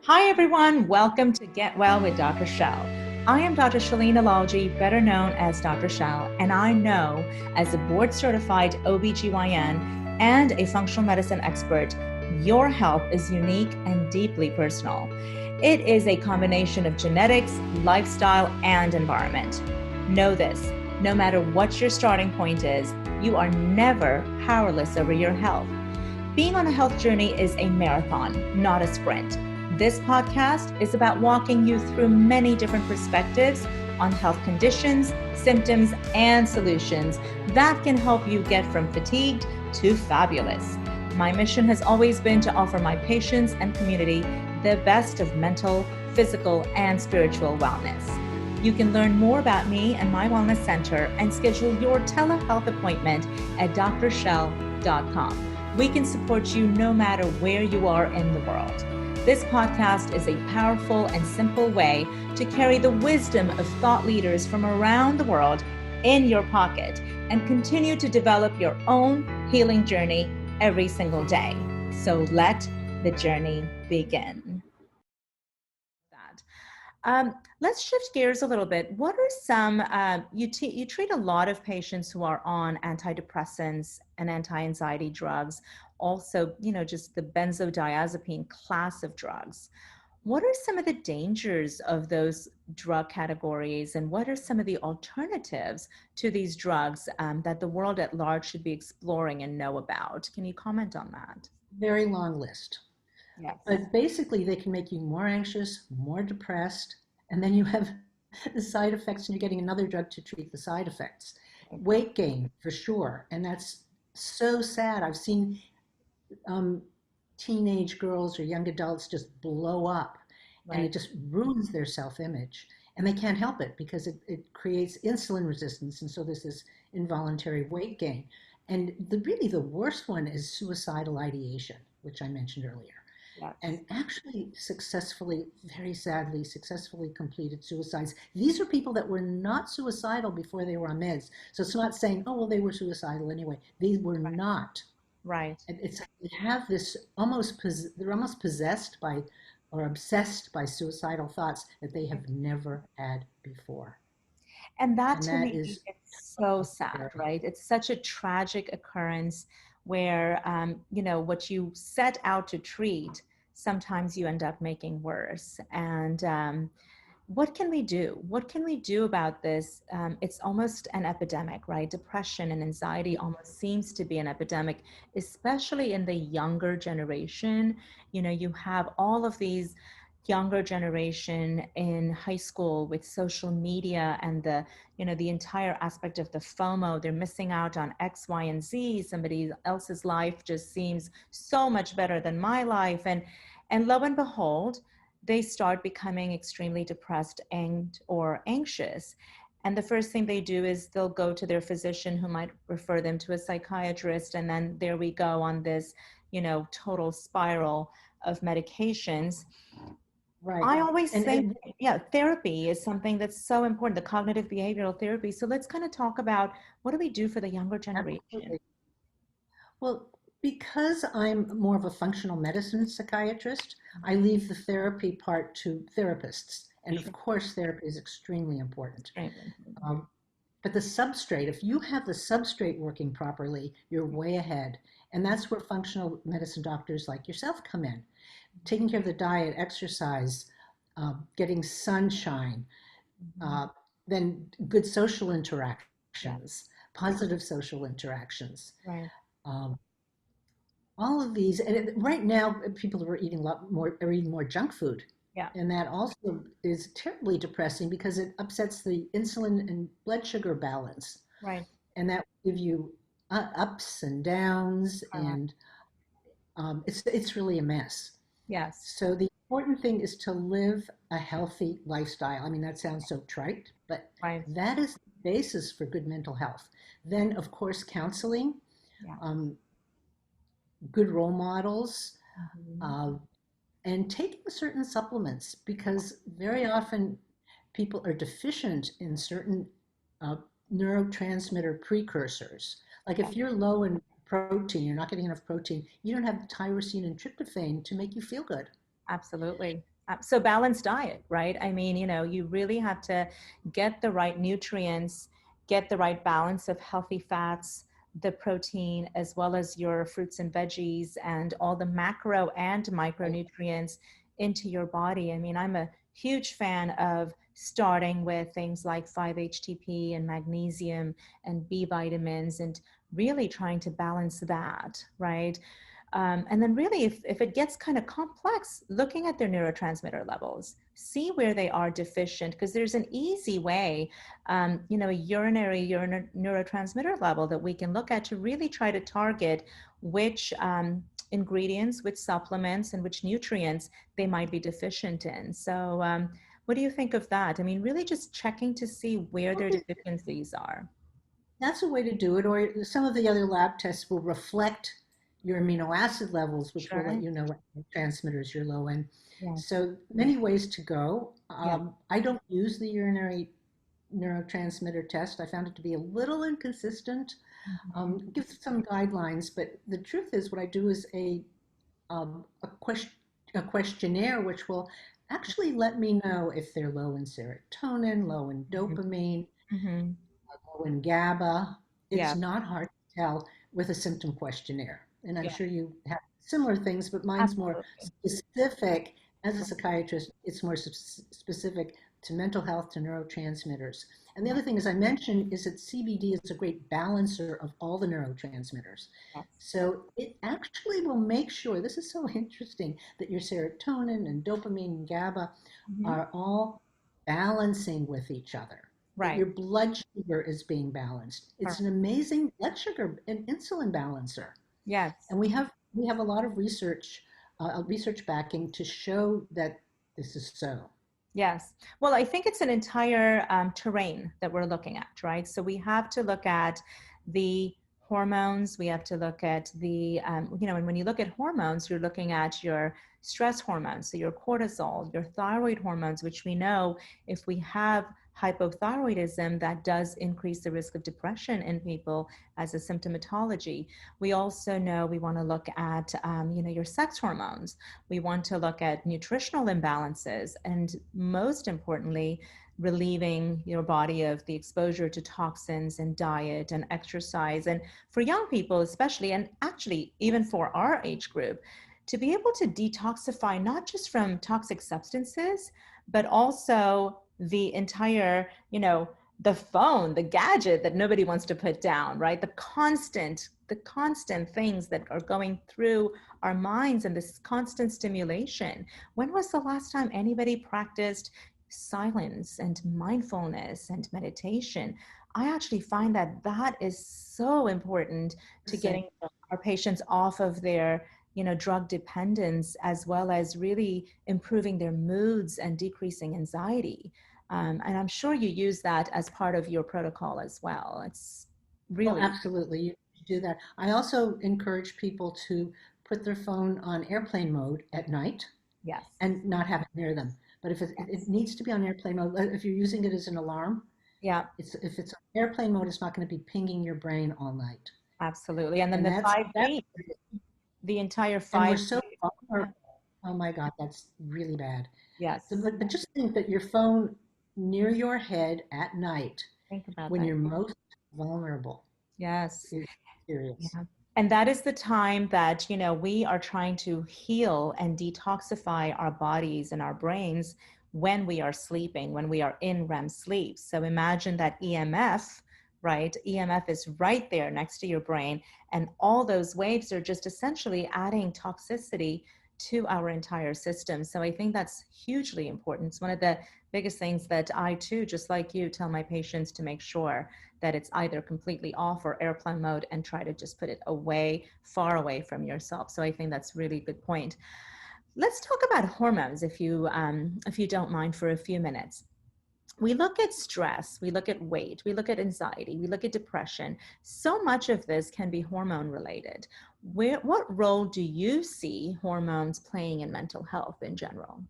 Hi, everyone. Welcome to Get Well with Dr. Shel. I am Dr. Shalina Lalji, better known as Dr. Shel, and I know as a board-certified OBGYN and a functional medicine expert, your health is unique and deeply personal. It is a combination of genetics, lifestyle, and environment. Know this, no matter what your starting point is, you are never powerless over your health. Being on a health journey is a marathon, not a sprint. This podcast is about walking you through many different perspectives on health conditions, symptoms, and solutions that can help you get from fatigued to fabulous. My mission has always been to offer my patients and community the best of mental, physical, and spiritual wellness. You can learn more about me and my wellness center and schedule your telehealth appointment at drshel.com. We can support you no matter where you are in the world. This podcast is a powerful and simple way to carry the wisdom of thought leaders from around the world in your pocket and continue to develop your own healing journey every single day. So let the journey begin. Let's shift gears a little bit. What are some, you treat a lot of patients who are on antidepressants and anti-anxiety drugs, also, just the benzodiazepine class of drugs. What are some of the dangers of those drug categories, and what are some of the alternatives to these drugs that the world at large should be exploring and know about? Can you comment on that? Very long list. Yes. But basically, they can make you more anxious, more depressed, and then you have the side effects, and you're getting another drug to treat the side effects. Weight gain, for sure, and that's so sad. I've seen teenage girls or young adults just blow up, and it just ruins their self-image. And they can't help it because it creates insulin resistance, and so this is involuntary weight gain. And really the worst one is suicidal ideation, which I mentioned earlier. Yes. And actually successfully, very sadly, successfully completed suicides. These are people that were not suicidal before they were on meds. So it's not saying, oh, well, they were suicidal anyway. They were not. Right. And it's they have this they're almost possessed by or obsessed by suicidal thoughts that they have never had before. And that to that me is is so sad, right? It's such a tragic occurrence where, what you set out to treat, sometimes you end up making worse. And what can we do? What can we do about this? It's almost an epidemic, right? Depression and anxiety almost seems to be an epidemic, especially in the younger generation. You have all of these younger generation in high school with social media and the entire aspect of the FOMO. They're missing out on X, Y, and Z. Somebody else's life just seems so much better than my life. And lo and behold, they start becoming extremely depressed or anxious. And the first thing they do is they'll go to their physician, who might refer them to a psychiatrist. And then there we go on this, total spiral of medications. right. I always think, And therapy is something that's so important, the cognitive behavioral therapy. So let's kind of talk about, what do we do for the younger generation? absolutely. Well, because I'm more of a functional medicine psychiatrist, I leave the therapy part to therapists. And of course, therapy is extremely important. Um, but the substrate, if you have the substrate working properly, you're way ahead. And that's where functional medicine doctors like yourself come in. Taking care of the diet, exercise, getting sunshine, uh, then good social interactions, positive social interactions. Right. Um, all of these, and right now people are eating more junk food. Yeah. And that also is terribly depressing because it upsets the insulin and blood sugar balance. Right. And that will give you ups and downs, and it's really a mess. Yes. So the important thing is to live a healthy lifestyle. I mean, that sounds so trite, but Right. that is the basis for good mental health. Then, of course, counseling, Yeah. good role models, Mhm. and taking certain supplements, because very often people are deficient in certain uh, neurotransmitter precursors. Like if you're low in protein, you're not getting enough protein, you don't have tyrosine and tryptophan to make you feel good. Absolutely. So balanced diet, right? I mean, you really have to get the right nutrients, get the right balance of healthy fats, the protein, as well as your fruits and veggies and all the macro and Right. micronutrients into your body. I mean, I'm a huge fan of starting with things like 5-HTP and magnesium and B vitamins and really trying to balance that, right? And then really, if it gets kind of complex, looking at their neurotransmitter levels, see where they are deficient, because there's an easy way, a urinary neurotransmitter level that we can look at to really try to target which ingredients, which supplements, and which nutrients they might be deficient in. So what do you think of that? I mean, really just checking to see where their deficiencies are. That's a way to do it. Or some of the other lab tests will reflect your amino acid levels, which will let Sure. you know what transmitters you're low in. Yes. So many ways to go. Yeah. I don't use the urinary neurotransmitter test. I found it to be a little inconsistent. Mhm. Give some guidelines, but the truth is, what I do is a question a questionnaire which will actually let me know if they're low in serotonin, low in Mhm. dopamine, Mhm. low in GABA. It's Yeah. not hard to tell with a symptom questionnaire. And I'm Yeah. sure you have similar things, but mine's more Absolutely. specific. As a psychiatrist, it's more specific to mental health, to neurotransmitters. And the Right. other thing, as I mentioned, is that CBD is a great balancer of all the neurotransmitters. Yes. So it actually will make sure, this is so interesting, that your serotonin and dopamine and GABA Mhm. are all balancing with each other, that Right. your blood sugar is being balanced. It's an Correct. amazing blood sugar and insulin balancer. Yes. And we have a lot of research backing to show that this is so. Yes. Well, I think it's an entire terrain that we're looking at, right? So we have to look at the hormones. We have to look at and when you look at hormones, you're looking at your stress hormones, so your cortisol, your thyroid hormones, which we know if we have hypothyroidism, that does increase the risk of depression in people as a symptomatology. We also know we want to look at, your sex hormones. We want to look at nutritional imbalances and, most importantly, relieving your body of the exposure to toxins and diet and exercise. And for young people, especially, and actually even for our age group, to be able to detoxify not just from toxic substances, but also the entire, the phone, the gadget that nobody wants to put down, right? The constant things that are going through our minds and this constant stimulation. When was the last time anybody practiced silence and mindfulness and meditation? I actually find that that is so important to getting our patients off of their drug dependence, as well as really improving their moods and decreasing anxiety. And I'm sure you use that as part of your protocol as well. It's Oh, really, absolutely. You do that. I also encourage people to put their phone on airplane mode at night yes, and not have it near them. But if it yes, needs to be on airplane mode, if you're using it as an alarm, yeah, if it's on airplane mode, it's not going to be pinging your brain all night. absolutely. And then And the that's 5G, the entire and we're 5G. so Yeah. vulnerable. Oh my God, that's really bad. So, Yes, but just think that your phone near your head at night think about when that. you're most vulnerable Yes. is serious. Yeah. And that is the time that, we are trying to heal and detoxify our bodies and our brains when we are sleeping, when we are in REM sleep. So imagine that EMF, right? EMF is right there next to your brain. And all those waves are just essentially adding toxicity to our entire system. So I think that's hugely important. It's one of the biggest things that I too, just like you, tell my patients to make sure that it's either completely off or airplane mode and try to just put it away, far away from yourself. So I think that's really good point. Let's talk about hormones, if you don't mind, for a few minutes. We look at stress, we look at weight, we look at anxiety, we look at depression. So much of this can be hormone related. What role do you see hormones playing in mental health in general?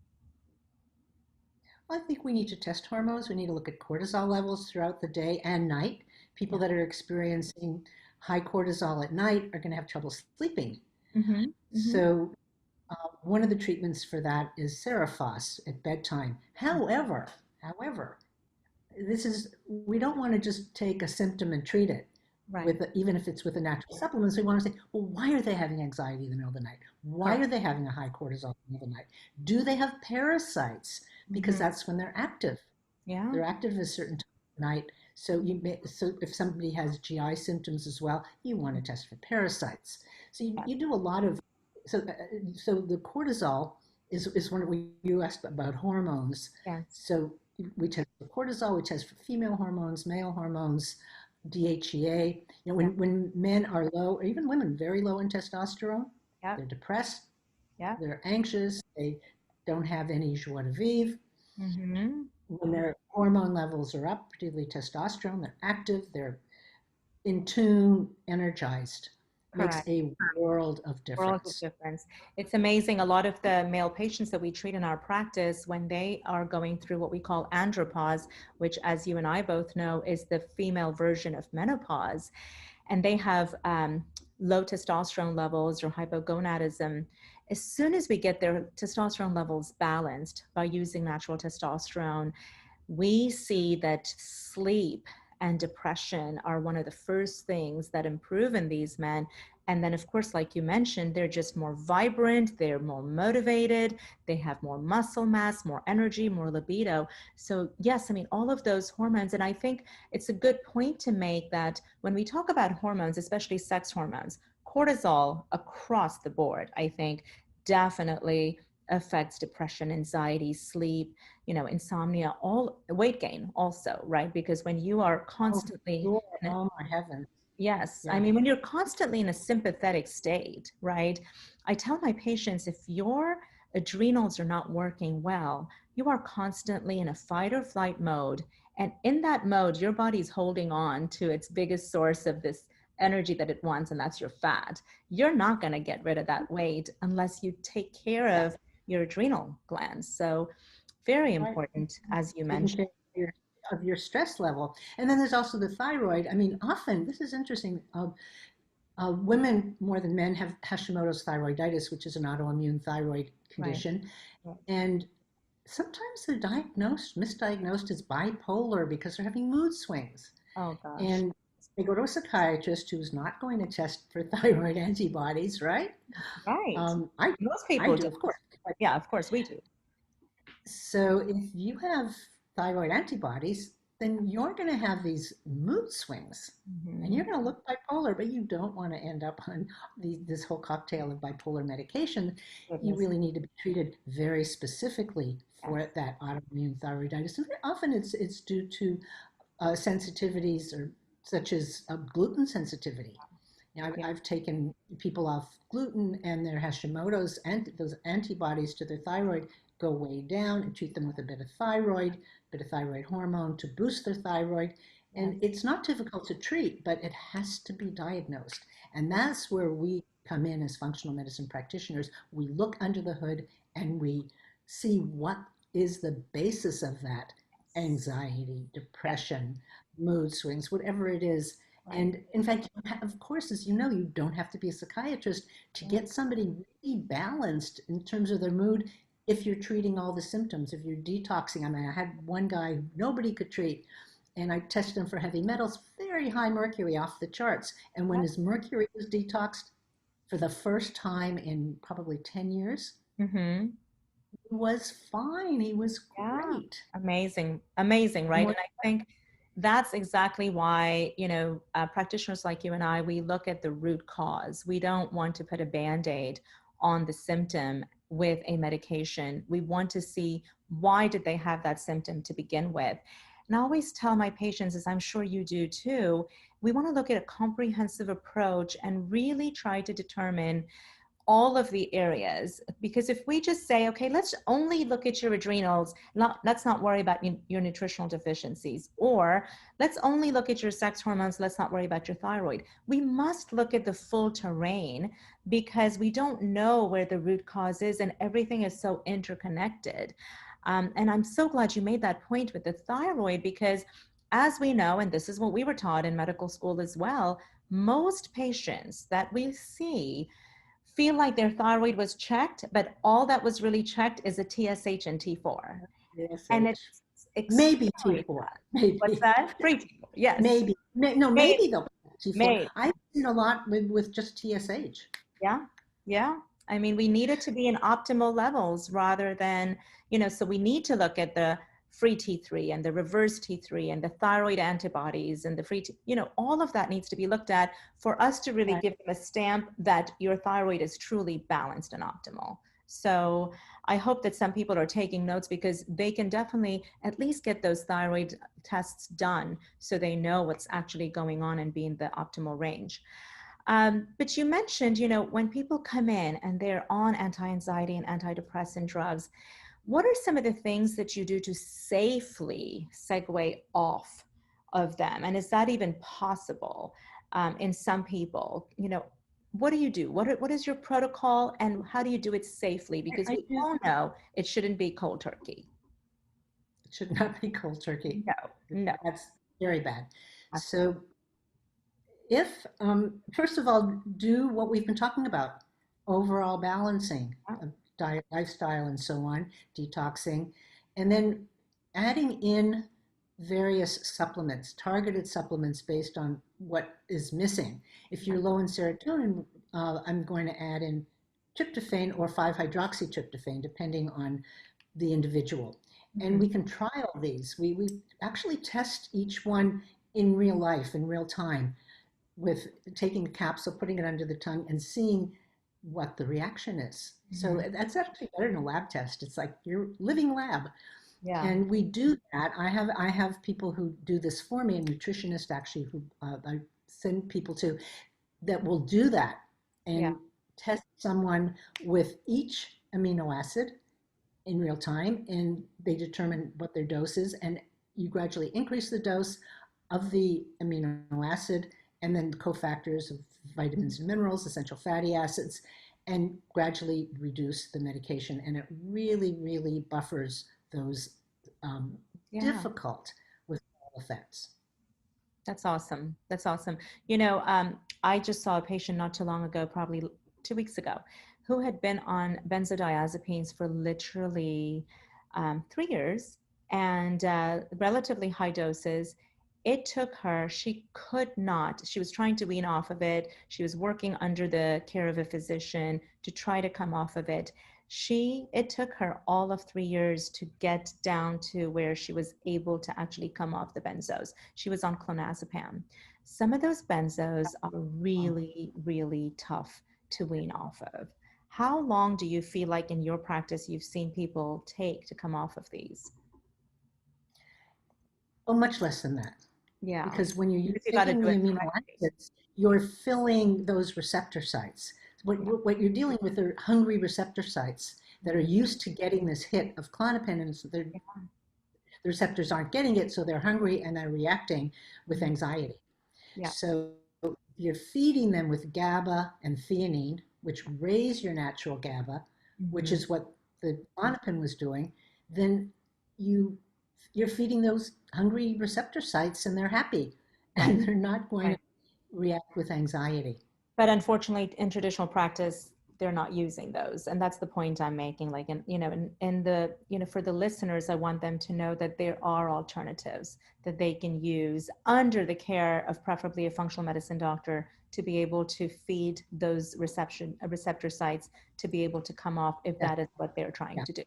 I think we need to test hormones. We need to look at cortisol levels throughout the day and night. People Yeah. that are experiencing high cortisol at night are going to have trouble sleeping. Mm-hmm. Mm-hmm. So One of the treatments for that is Seraphoss at bedtime. However, we don't want to just take a symptom and treat it Right. with, even if it's with a natural supplement. So we want to say, well, why are they having anxiety in the middle of the night? Why are Correct. they having a high cortisol in the middle of the night? Do they have parasites? Because Hmm. that's when they're active. Yeah. They're active at a certain time of night. So if somebody has GI symptoms as well, you want to test for parasites. So Yeah. you do a lot of, so, so the cortisol is one of, you asked about hormones. Yes. So we test for cortisol, we test for female hormones, male hormones, DHEA. You know, Yeah. when men are low, or even women very low in testosterone, Yeah. they're depressed, Yeah. they're anxious, they don't have any joie de vivre. Hmm. When their hormone levels are up, particularly testosterone, they're active, they're in tune, energized. Makes Correct. a world of World of difference. difference. It's amazing. A lot of the male patients that we treat in our practice, when they are going through what we call andropause, which, as you and I both know, is the female version of menopause, and they have low testosterone levels or hypogonadism. As soon as we get their testosterone levels balanced by using natural testosterone, we see that sleep and depression are one of the first things that improve in these men. And then, of course, like you mentioned, they're just more vibrant, they're more motivated, they have more muscle mass, more energy, more libido. So, yes, I mean, all of those hormones. And I think it's a good point to make that when we talk about hormones, especially sex hormones, cortisol across the board, I think, definitely affects depression, anxiety, sleep, insomnia, all weight gain also, right? Because when you are Oh, for constantly, sure. Oh my heavens. yes, I Yeah. mean, when you're constantly in a sympathetic state, right? I tell my patients if your adrenals are not working well, you are constantly in a fight or flight mode. And in that mode, your body's holding on to its biggest source of this energy that it wants, and that's your fat. You're not going to get rid of that weight unless you take care Yeah. of your adrenal glands. So, very Right. important, as you Taking mentioned. care of your stress level. And then there's also the thyroid. I mean, often, this is interesting. Women more than men have Hashimoto's thyroiditis, which is an autoimmune thyroid Right. condition. Right. And sometimes they're misdiagnosed as bipolar because they're having mood swings. Oh gosh. And they go to a psychiatrist who's not going to test for thyroid antibodies, right? Right. I, Most I people do, do. of course. Yeah, of course we do. So if you have thyroid antibodies, then you're going to have these mood swings and Hmm. you're going to look bipolar, but you don't want to end up on this whole cocktail of bipolar medication. You Goodness. really need to be treated very specifically Yes. for that autoimmune thyroiditis. And often it's due to sensitivities or such as gluten sensitivity. Now, Yeah. I've taken people off gluten and their Hashimoto's and those antibodies to their thyroid go way down and treat them with a bit of thyroid hormone to boost their thyroid. And Yes. it's not difficult to treat, but it has to be diagnosed. And Yes. that's where we come in as functional medicine practitioners. We look under the hood and we see what is the basis of that anxiety, Yes. depression, mood swings, whatever it is. Right. And in fact, of course, as you know, you don't have to be a psychiatrist to Yeah. get somebody really balanced in terms of their mood if you're treating all the symptoms, if you're detoxing. I mean, I had one guy nobody could treat, and I tested him for heavy metals, very high mercury off the charts. And when Yeah. his mercury was detoxed for the first time in probably 10 years, Mm-hmm. he was fine. He was Yeah. great. Amazing. Amazing, right? More, And I think that's exactly why, practitioners like you and I, we look at the root cause. We don't want to put a band-aid on the symptom with a medication. We want to see why did they have that symptom to begin with. And I always tell my patients, as I'm sure you do too, we want to look at a comprehensive approach and really try to determine all of the areas, because if we just say, okay, let's only look at your adrenals, let's not worry about your nutritional deficiencies, or let's only look at your sex hormones, let's not worry about your thyroid, we must look at the full terrain because we don't know where the root cause is and everything is so interconnected. And I'm so glad you made that point with the thyroid, because as we know, and this is what we were taught in medical school as well, most patients that we see feel like their thyroid was checked, but all that was really checked is a TSH and T4. And TSH. it's Maybe extremely T4. bad. What's Maybe. that? Free T4. Yes. Maybe. No, Maybe. maybe they'll put T4. Maybe. I've seen a lot with just TSH. Yeah. Yeah. I mean, we need it to be in optimal levels rather than, so we need to look at the free T3 and the reverse T3 and the thyroid antibodies and the all of that needs to be looked at for us to really Right. give them a stamp that your thyroid is truly balanced and optimal. So I hope that some people are taking notes because they can definitely at least get those thyroid tests done so they know what's actually going on and be in the optimal range. But you mentioned, when people come in and they're on anti-anxiety and antidepressant drugs, what are some of the things that you do to safely segue off of them? And is that even possible in some people? What do you do? What is your protocol and how do you do it safely? Because I we do. all know it shouldn't be cold turkey. It should not be cold turkey. No, no. That's very bad. So if, first of all, do what we've been talking about, overall balancing of diet, lifestyle, and so on, detoxing, and then adding in various supplements, targeted supplements based on what is missing. If you're low in serotonin, I'm going to add in tryptophan or 5-hydroxytryptophan, depending on the individual. And we can trial these. We actually test each one in real life, in real time, with taking a capsule, putting it under the tongue, and seeing what the reaction is. So that's actually better than a lab test. It's like your living lab. Yeah. And we do that. I have people who do this for me, a nutritionist actually, who I send people to, that will do that and test someone with each amino acid in real time, and they determine what their dose is, and you gradually increase the dose of the amino acid and then cofactors of vitamins and minerals, essential fatty acids, and gradually reduce the medication. And it really, really buffers those difficult withdrawal effects. That's awesome. That's awesome. I just saw a patient not too long ago, probably 2 weeks ago, who had been on benzodiazepines for literally 3 years and relatively high doses. It took her, she could not, she was trying to wean off of it. She was working under the care of a physician to try to come off of it. It took her all of 3 years to get down to where she was able to actually come off the benzos. She was on clonazepam. Some of those benzos are really, really tough to wean off of. How long do you feel like in your practice you've seen people take to come off of these? Oh, much less than that. Yeah. Because when you're You taking the amino acids, you're filling those receptor sites. What you're dealing with are hungry receptor sites that are used to getting this hit of Klonopin, and so the receptors aren't getting it, so they're hungry and they're reacting with anxiety. Yeah. So you're feeding them with GABA and theanine, which raise your natural GABA, which is what the Klonopin was doing. Then you're feeding those hungry receptor sites, and they're happy, and they're not going to react with anxiety. But unfortunately, in traditional practice, they're not using those, and that's the point I'm making. Like, for the listeners, I want them to know that there are alternatives that they can use under the care of preferably a functional medicine doctor to be able to feed those receptor sites to be able to come off if that is what they're trying to do.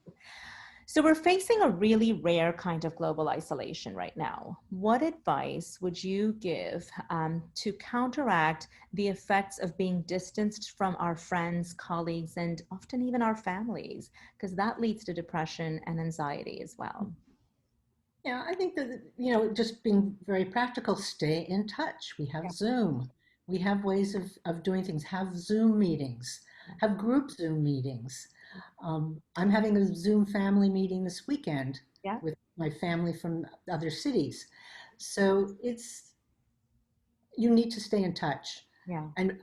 So we're facing a really rare kind of global isolation right now. What advice would you give to counteract the effects of being distanced from our friends, colleagues, and often even our families? Because that leads to depression and anxiety as well. Yeah, I think that, just being very practical, stay in touch. We have Zoom. We have ways of doing things. Have Zoom meetings. Have group Zoom meetings. I'm having a Zoom family meeting this weekend with my family from other cities. So you need to stay in touch. Yeah. And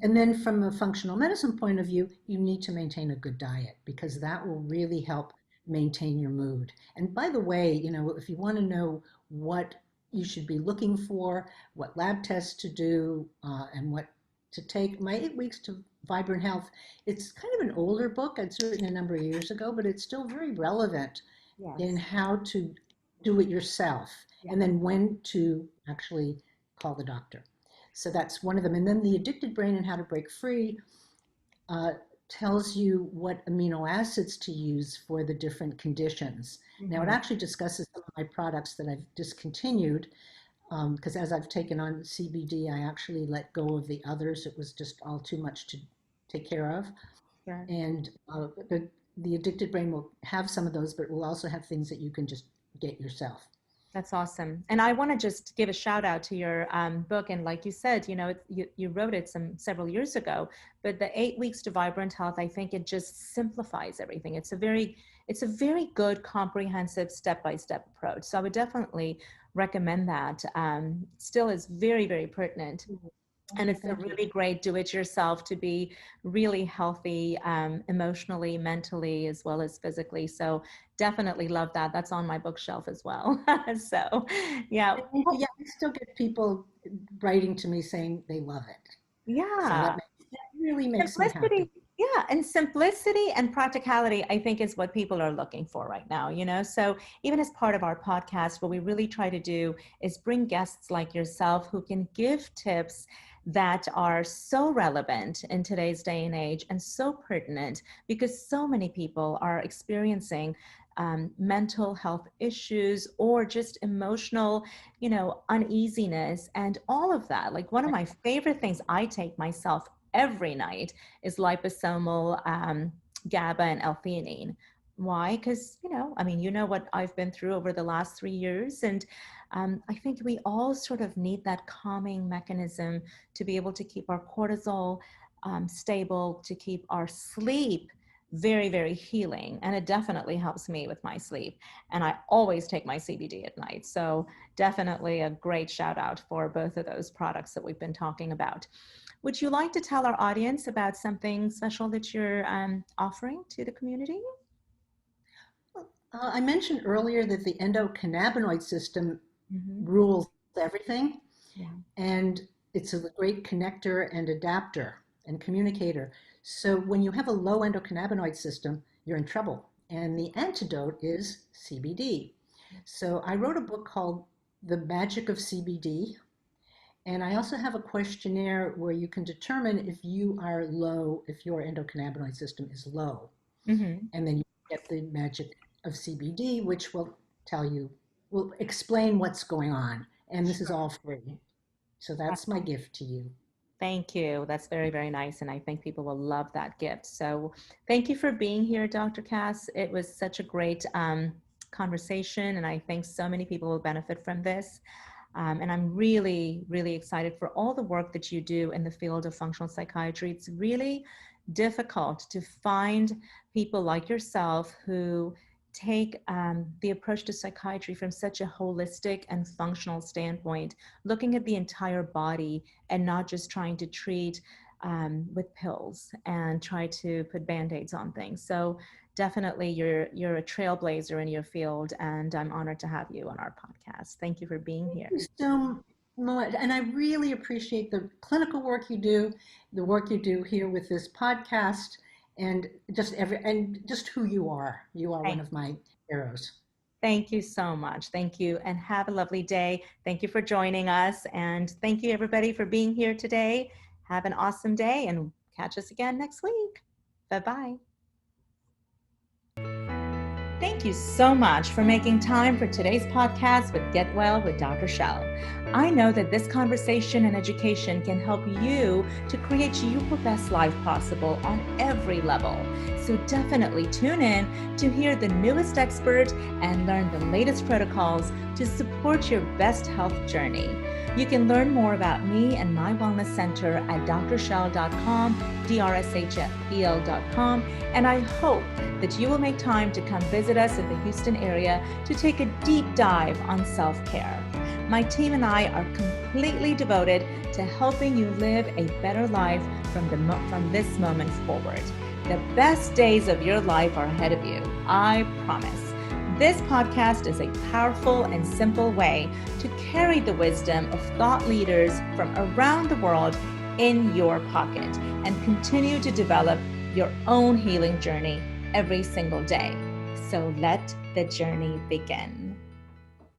then from a functional medicine point of view, you need to maintain a good diet because that will really help maintain your mood. And by the way, if you want to know what you should be looking for, what lab tests to do, and what to take my 8 Weeks to Vibrant Health. It's kind of an older book. I'd written a number of years ago, but it's still very relevant in Yes. how to do it yourself Yeah. and then when to actually call the doctor. So that's one of them. And then The Addicted Brain and How to Break Free tells you what amino acids to use for the different conditions. Now, it actually discusses some of my products that I've discontinued because as I've taken on CBD, I actually let go of the others. It was just all too much to take care of. Sure. And the Addicted Brain will have some of those, but will also have things that you can just get yourself. That's awesome. And I want to just give a shout out to your book. And like you said, you wrote it several years ago, but the 8 Weeks to Vibrant Health, I think it just simplifies everything. It's a very good, comprehensive step-by-step approach. So I would definitely recommend that. Still is very, very pertinent. And it's a really great do-it-yourself to be really healthy emotionally, mentally, as well as physically. So definitely love that. That's on my bookshelf as well. So yeah. Yeah, I still get people writing to me saying they love it. So Yeah. that really makes me happy. Simplicity. Yeah, and simplicity and practicality, I think, is what people are looking for right now. So even as part of our podcast, what we really try to do is bring guests like yourself who can give tips that are so relevant in today's day and age and so pertinent, because so many people are experiencing mental health issues or just emotional, uneasiness and all of that. Like, one of my favorite things I take myself every night is liposomal GABA and L-theanine. Why? Because, what I've been through over the last 3 years. And I think we all sort of need that calming mechanism to be able to keep our cortisol stable, to keep our sleep very, very healing. And it definitely helps me with my sleep. And I always take my CBD at night. So definitely a great shout out for both of those products that we've been talking about. Would you like to tell our audience about something special that you're offering to the community? I mentioned earlier that the endocannabinoid system Mm-hmm. rules everything, Yeah. and it's a great connector and adapter and communicator. So when you have a low endocannabinoid system, you're in trouble. And the antidote is CBD. So I wrote a book called The Magic of CBD. And I also have a questionnaire where you can determine if you are low, if your endocannabinoid system is low. Mm-hmm. And then you get the magic of CBD, which will explain what's going on. And this is all free. So that's my gift to you. Thank you. That's very, very nice. And I think people will love that gift. So thank you for being here, Dr. Cass. It was such a great conversation. And I think so many people will benefit from this. And I'm really, really excited for all the work that you do in the field of functional psychiatry. It's really difficult to find people like yourself who take the approach to psychiatry from such a holistic and functional standpoint, looking at the entire body and not just trying to treat with pills and try to put band-aids on things. So definitely you're a trailblazer in your field, and I'm honored to have you on our podcast. Thank you for being here. Thank you so much. And I really appreciate the clinical work you do, the work you do here with this podcast, and just who you are. You are one of my heroes. Thank you so much. Thank you, and have a lovely day. Thank you for joining us, and thank you everybody for being here today. Have an awesome day, and catch us again next week. Bye-bye. Thank you so much for making time for today's podcast with Get Well with Dr. Shel. I know that this conversation and education can help you to create your best life possible on every level. So definitely tune in to hear the newest expert and learn the latest protocols to support your best health journey. You can learn more about me and my wellness center at drshel.com, drshel.com, and I hope that you will make time to come visit us in the Houston area to take a deep dive on self-care. My team and I are completely devoted to helping you live a better life from this moment forward. The best days of your life are ahead of you, I promise. This podcast is a powerful and simple way to carry the wisdom of thought leaders from around the world in your pocket and continue to develop your own healing journey every single day. So let the journey begin.